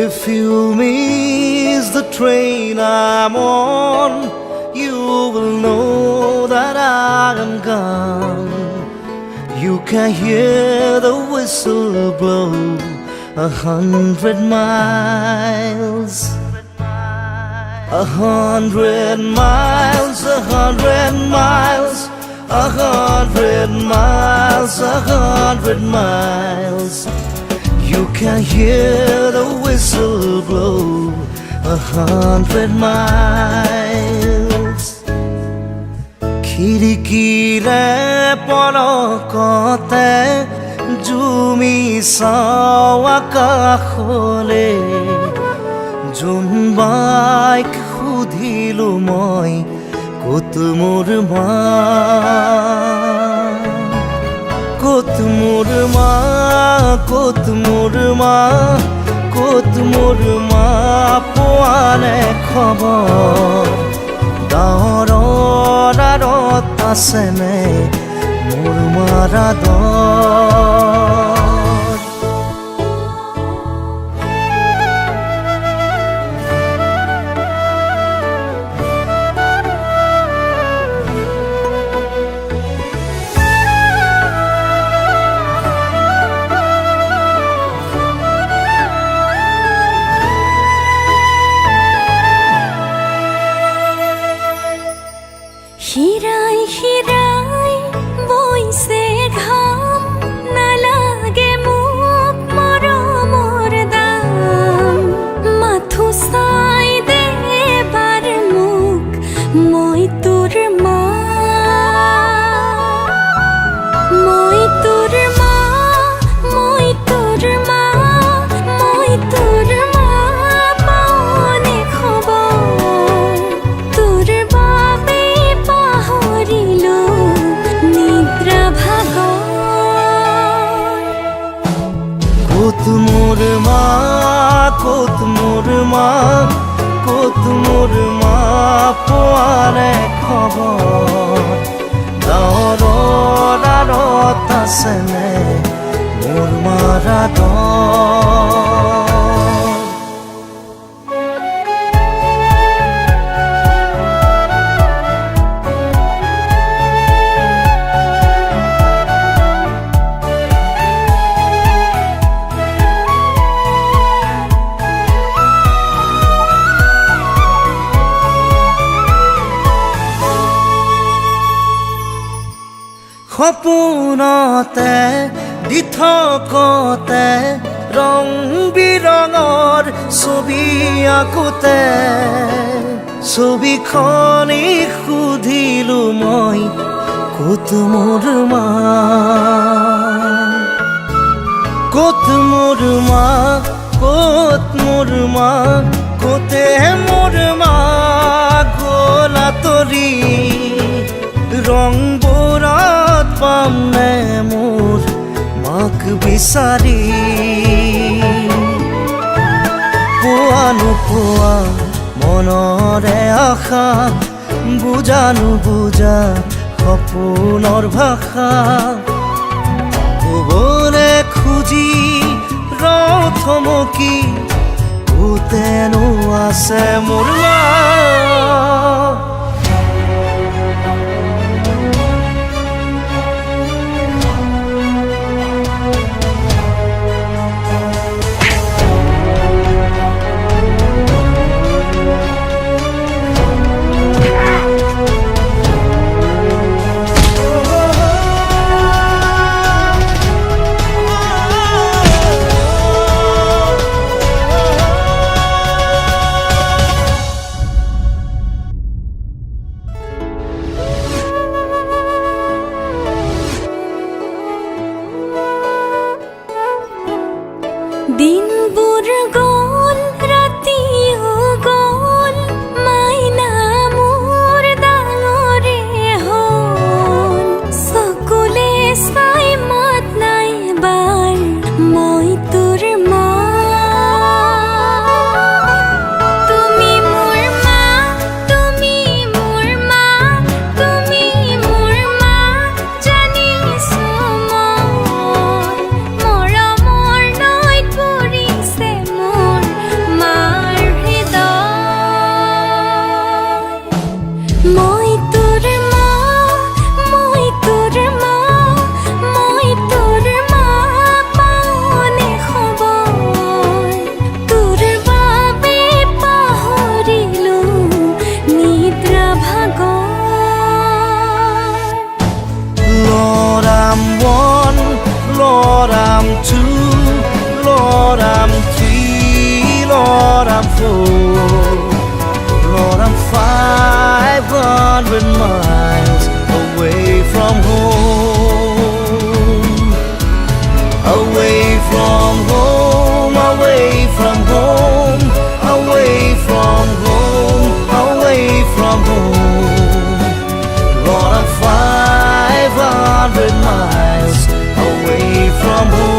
If you miss the train I'm on, you will know that I am gone. You can hear the whistle blow 100 miles. 100 miles, 100 miles, 100 miles, 100 miles. You can hear the whistle blow 100 miles. খিৰিকীৰে পলকতে জুমি চাওঁ আকাশলে। জোনবাইক সুধিলো মই ক'ত মোৰ মা, ক'ত মোৰ মা, ক'ত মোৰ মা, ক'ত মোৰ মা, পোৱা নাই খবৰ। ডাৱৰৰ আঁৰত আছেনে মোৰ মাৰ আদৰ। হিৰাই হিৰাই বৈছে ঘাম, নালাগে মোক মৰমৰ দাম। মাথো চাই দে এবাৰ মোক, মই তোৰ মা, মই তোৰ মা, মই তোৰ মা, মই তোৰ মা, পাওনে খবৰ? তোৰ বাবে পাহৰিলো নিদ্ৰা ভাগৰ। ক'ত মোৰ মা, ক'ত মোৰ মা, ক'ত মোৰ মা, পোৱা নাই খবৰ। ডাৱৰৰ আঁৰত আছেনে মোৰ মাৰ আদৰ। সপোনতে দি থকতে ৰং বিৰঙৰ ছবি আঁকোতে, ছবিখনি সুধিলো মই ক'ত মোৰ মা, ক'ত মোৰ মা, ক'ত মোৰ মা, ক'তে মোৰ মা গ'ল আঁতৰি। ৰংবোৰত পাম নে মোৰ মাক বিচাৰি? পোৱা নোপোৱা মনৰে আশা, বুজা নুবুজা সপোনৰ ভাষা। ক'বলে খুজি থমকি, ক'তেনো আছে মোৰ মা। from home, away from home, away from home, away from home. Lord, I'm 500 miles away from home.